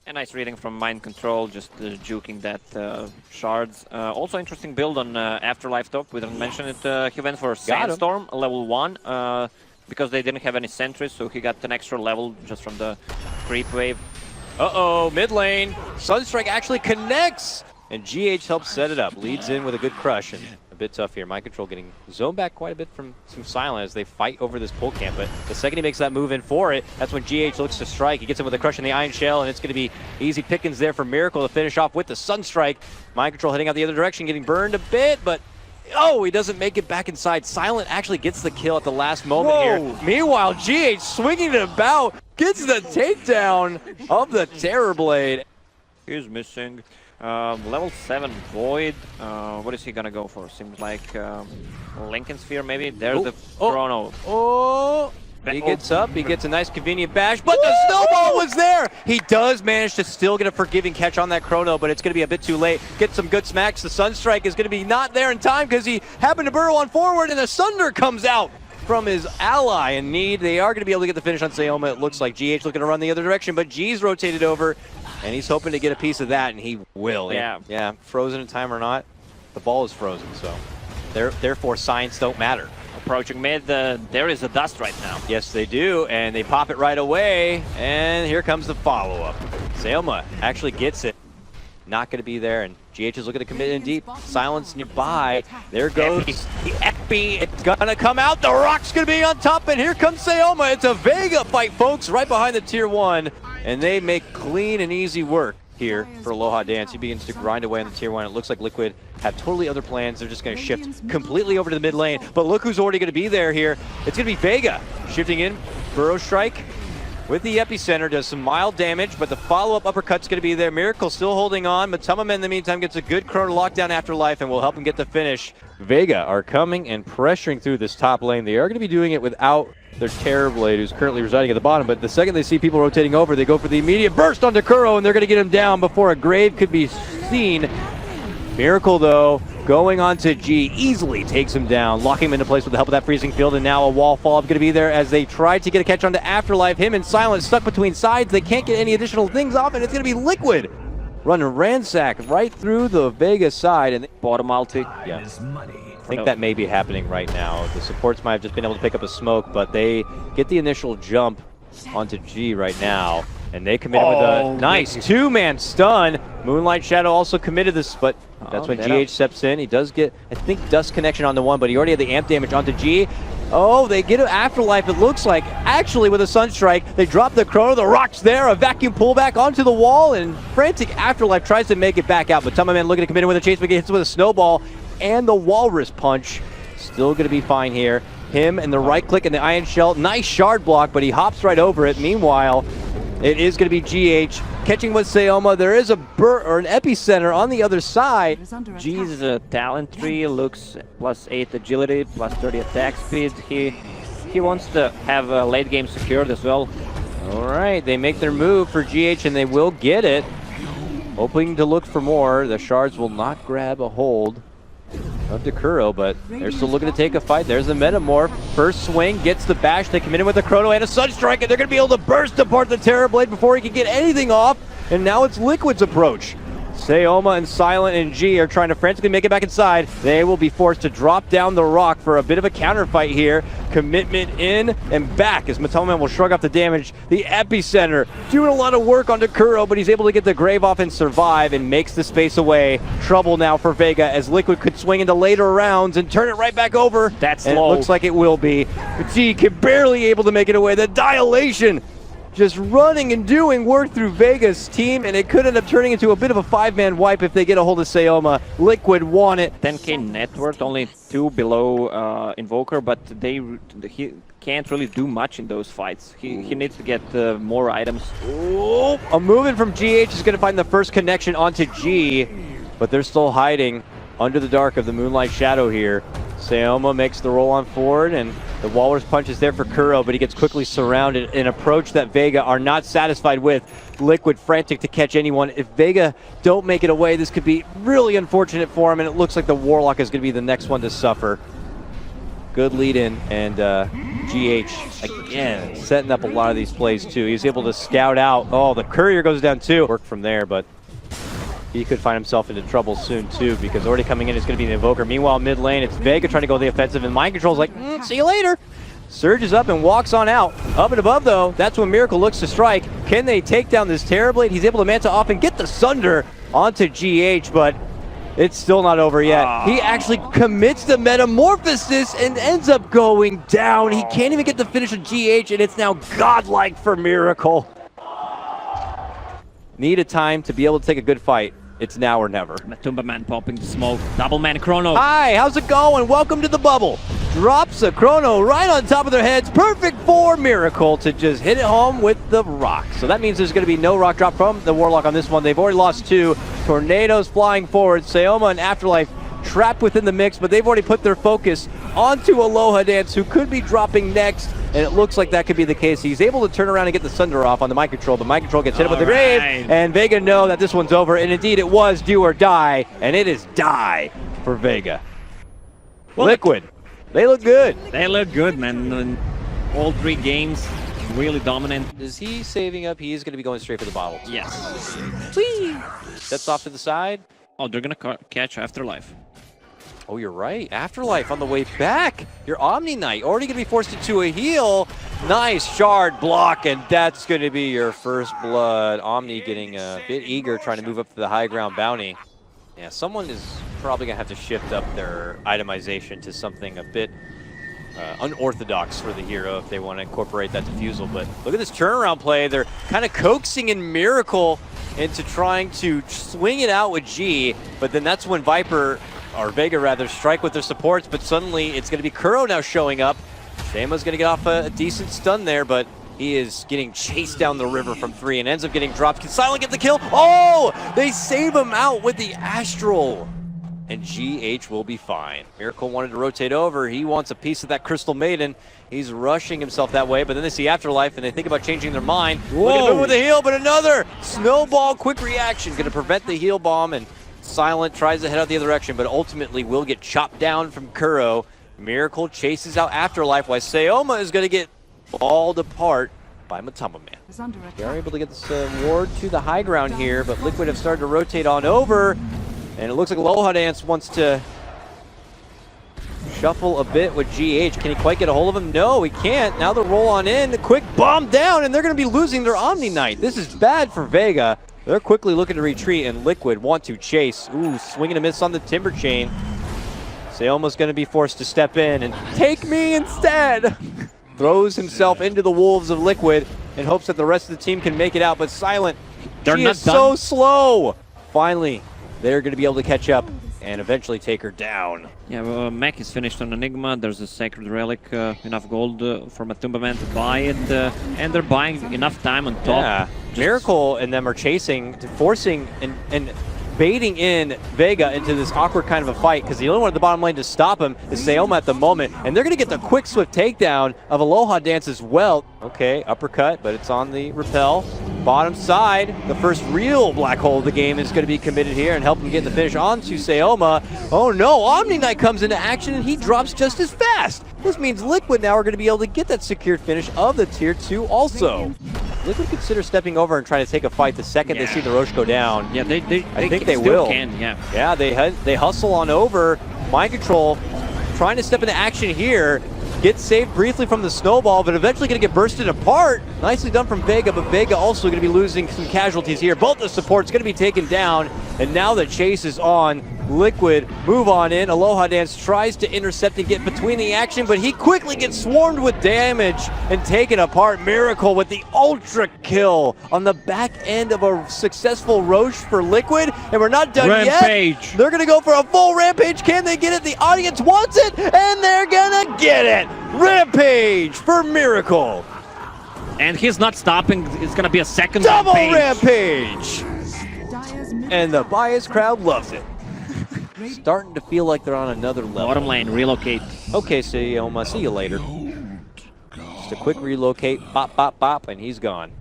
A nice reading from Mind Control, just juking that shards. Also interesting build on Afterlife top. We didn't mention it. He went for Sandstorm, level 1, because they didn't have any sentries, so he got an extra level just from the creep wave. Uh-oh, mid lane. Sunstrike actually connects, and GH helps set it up. Leads in with a good crush, and a bit tough here. Mind Control getting zoned back quite a bit from some Silent as they fight over this pull camp, but the second he makes that move in for it, that's when GH looks to strike. He gets him with a crush in the Iron Shell, and it's going to be easy pickings there for Miracle to finish off with the Sunstrike. Mind Control heading out the other direction, getting burned a bit, but oh, he doesn't make it back inside. Silent actually gets the kill at the last moment here. Meanwhile, GH swinging it about, gets the takedown of the Terrorblade. He's missing. Level 7 Void. What is he gonna go for? Seems like Lincoln Sphere maybe. There's the Chrono. He gets up, he gets a nice convenient bash, but the snowball was there! He does manage to still get a forgiving catch on that Chrono, but it's going to be a bit too late. Get some good smacks. The Sunstrike is going to be not there in time because he happened to burrow on forward, and the Sunder comes out from his ally in need. They are going to be able to get the finish on CeMaTheSlayeR. It looks like GH looking to run the other direction, but G's rotated over, and he's hoping to get a piece of that, and he will. Yeah, frozen in time or not, the ball is frozen, so therefore signs don't matter. Approaching mid, there is a dust right now. Yes, they do, and they pop it right away, and here comes the follow-up. CeMaTheSlayeR actually gets it. Not going to be there, and GH is looking to commit in deep. Silence nearby. There goes the Epi. It's going to come out. The Rock's going to be on top, and here comes CeMaTheSlayeR. It's a Vega fight, folks, right behind the Tier 1, and they make clean and easy work here for ALOHADANCE. He begins to grind away on the Tier 1. It looks like Liquid have totally other plans. They're just going to shift completely over to the mid lane. But look who's already going to be there here. It's going to be Vega shifting in. Burrow Strike with the epicenter does some mild damage, but the follow-up uppercut's going to be there. Miracle still holding on. Matumbaman in the meantime gets a good Chrono lockdown Afterlife and will help him get the finish. Vega are coming and pressuring through this top lane. They are going to be doing it without their Terrorblade, who's currently residing at the bottom, but the second they see people rotating over, they go for the immediate burst onto Kuro, and they're going to get him down before a grave could be seen. Miracle, though, going on to G, easily takes him down, locking him into place with the help of that freezing field, and now a wall fall-up going to be there as they try to get a catch onto Afterlife. Him and Silent stuck between sides. They can't get any additional things off, and it's going to be Liquid running ransack right through the Vega side. And bottom ulti. Yeah. I think that may be happening right now. The supports might have just been able to pick up a smoke, but they get the initial jump onto G right now, and they committed with a nice two-man stun. Moonlight Shadow also committed this, but that's when GH steps in. He does get, I think, Dust Connection on the one, but he already had the amp damage onto G. Oh, they get an Afterlife, it looks like, actually with a Sunstrike. They drop the Chrono, the Rock's there, a vacuum pullback onto the wall, and frantic Afterlife tries to make it back out, but Matumbaman looking to commit in with a chase, but gets with a snowball. And the Walrus Punch, still going to be fine here. Him and the right click and the Iron Shell, nice shard block, but he hops right over it. Meanwhile, it is going to be GH catching with CeMaTheSlayeR. There is a an epicenter on the other side. G's talent tree looks +8 agility, +30 attack speed. He wants to have a late game secured as well. All right, they make their move for GH, and they will get it. Hoping to look for more. The shards will not grab a hold of Kuro, but they're still looking to take a fight. There's the Metamorph. First swing, gets the bash. They come in with a Chrono and a Sunstrike, and they're going to be able to burst apart the Terrorblade before he can get anything off. And now it's Liquid's approach. CeMaTheSlayeR and Silent and G are trying to frantically make it back inside. They will be forced to drop down the rock for a bit of a counter fight here. Commitment in and back as Matumbaman will shrug off the damage. The epicenter doing a lot of work onto Kuro, but he's able to get the grave off and survive and makes the space away. Trouble now for Vega as Liquid could swing into later rounds and turn it right back over. That's and low. It looks like it will be. But G can barely able to make it away. The Dilation just running and doing work through Vega's team, and it could end up turning into a bit of a five-man wipe if they get a hold of CeMaTheSlayeR. Liquid want it. 10k net worth, only 2 below Invoker, but he can't really do much in those fights. He needs to get more items. Oh, a movement from GH is going to find the first connection onto G, but they're still hiding under the dark of the Moonlight Shadow here. CeMaTheSlayeR makes the roll on forward, and the Walrus Punch is there for Kuro, but he gets quickly surrounded. An approach that Vega are not satisfied with. Liquid frantic to catch anyone. If Vega don't make it away, this could be really unfortunate for him, and it looks like the Warlock is going to be the next one to suffer. Good lead in, and GH, again, setting up a lot of these plays too. He's able to scout out. Oh, the courier goes down too. Work from there, but he could find himself into trouble soon too, because already coming in is going to be the Invoker. Meanwhile, mid lane, it's Vega trying to go the offensive, and Mind Control's like, see you later. Surges up and walks on out. Up and above though, that's when Miracle looks to strike. Can they take down this Terrorblade? He's able to manta off and get the Sunder onto GH, but it's still not over yet. He actually commits the Metamorphosis and ends up going down. He can't even get the finish of GH, and it's now godlike for Miracle. Need a time to be able to take a good fight. It's now or never. Matumbaman popping the smoke. Double man Chrono. Hi, how's it going? Welcome to the bubble. Drops a Chrono right on top of their heads. Perfect for Miracle to just hit it home with the rock. So that means there's going to be no rock drop from the Warlock on this one. They've already lost 2. Tornadoes flying forward. CeMaTheSlayeR and Afterlife trapped within the mix, but they've already put their focus onto ALOHADANCE, who could be dropping next, and it looks like that could be the case. He's able to turn around and get the Sunder off on the Mind Control, but Mind Control gets hit up with the grave, and Vega know that this one's over, and indeed it was do or die, and it is die for Vega. Well, Liquid, they look good. They look good, man. In all 3 games, really dominant. Is he saving up? He is going to be going straight for the bottle. Yes. Whee! Steps off to the side. Oh, they're going to catch Afterlife. Oh, you're right. Afterlife on the way back. Your Omni Knight already going to be forced into a heal. Nice shard block, and that's going to be your first blood. Omni getting a bit eager, trying to move up to the high ground bounty. Yeah, someone is probably going to have to shift up their itemization to something a bit unorthodox for the hero if they want to incorporate that defusal. But look at this turnaround play. They're kind of coaxing in Miracle into trying to swing it out with G, but then that's when Viper, or Vega rather, strike with their supports, but suddenly it's going to be Kuro now showing up. Shayma's going to get off a decent stun there, but he is getting chased down the river from 3 and ends up getting dropped. Can Silent get the kill? Oh! They save him out with the Astral. And GH will be fine. Miracle wanted to rotate over. He wants a piece of that Crystal Maiden. He's rushing himself that way, but then they see Afterlife and they think about changing their mind. Looking with a heal, but another snowball quick reaction. Going to prevent the heal bomb, and Silent tries to head out the other direction, but ultimately will get chopped down from Kuro. Miracle chases out Afterlife, while CeMaTheSlayeR is going to get balled apart by Matumbaman. They are able to get this ward to the high ground here, but Liquid have started to rotate on over. And it looks like ALOHADANCE wants to shuffle a bit with GH. Can he quite get a hold of him? No, he can't. Now they'll roll on in. Quick bomb down, and they're going to be losing their Omni Knight. This is bad for Vega. They're quickly looking to retreat, and Liquid want to chase. Ooh, swinging a miss on the Timber Chain. CeMaTheSlayeR's going to be forced to step in and take me instead. Throws himself into the wolves of Liquid in hopes that the rest of the team can make it out, but Silent, she is so slow. Finally, they're going to be able to catch up and eventually take her down. Yeah, well, Mech is finished on Enigma. There's a Sacred Relic, enough gold for Matumbaman to buy it, and they're buying enough time on top. Yeah, Miracle and them are chasing, forcing and baiting in Vega into this awkward kind of a fight, because the only one at the bottom lane to stop him is CeMaTheSlayeR at the moment, and they're going to get the quick swift takedown of ALOHADANCE as well. Okay, uppercut, but it's on the repel. Bottom side, the first real black hole of the game is going to be committed here and help him get the finish onto CeMaTheSlayeR. Oh no, Omni Knight comes into action and he drops just as fast. This means Liquid now are going to be able to get that secured finish of the Tier 2 also. Liquid consider stepping over and trying to take a fight the second they see the Roche go down. Yeah, I think they will. Yeah, they hustle on over. Mind Control trying to step into action here. Gets saved briefly from the snowball, but eventually going to get bursted apart. Nicely done from Vega, but Vega also going to be losing some casualties here. Both the supports going to be taken down, and now the chase is on. Liquid move on in. ALOHADANCE tries to intercept and get between the action, but he quickly gets swarmed with damage and taken apart. Miracle with the ultra kill on the back end of a successful Roche for Liquid, and we're not done yet. They're going to go for a full Rampage. Can they get it? The audience wants it, and they're going to get it. Rampage for Miracle. And he's not stopping. It's going to be a second double Rampage. And the biased crowd loves it. Starting to feel like they're on another level. Bottom lane, relocate. Okay, CeMaTheSlayeR, see you later. Just a quick relocate, bop, bop, bop, and he's gone.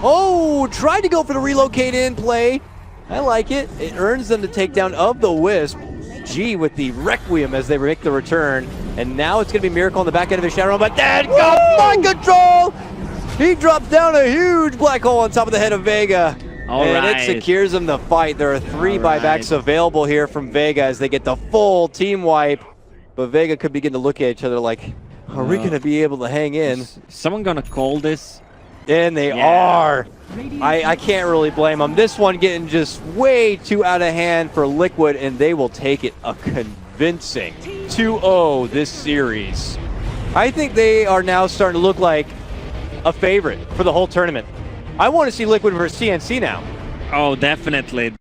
Oh, tried to go for the relocate in play. I like it. It earns them the takedown of the Wisp. VG with the Requiem as they make the return. And now it's going to be Miracle on the back end of his Shadow, but then goes Mind Control! He drops down a huge black hole on top of the head of Vega. And it secures him the fight. There are 3 buybacks available here from Vega as they get the full team wipe. But Vega could begin to look at each other like, are we going to be able to hang in? Is someone going to call this? And they are. I can't really blame them. This one getting just way too out of hand for Liquid, and they will take it a convincing 2-0 this series. I think they are now starting to look like a favorite for the whole tournament. I want to see Liquid versus CNC now. Oh, definitely.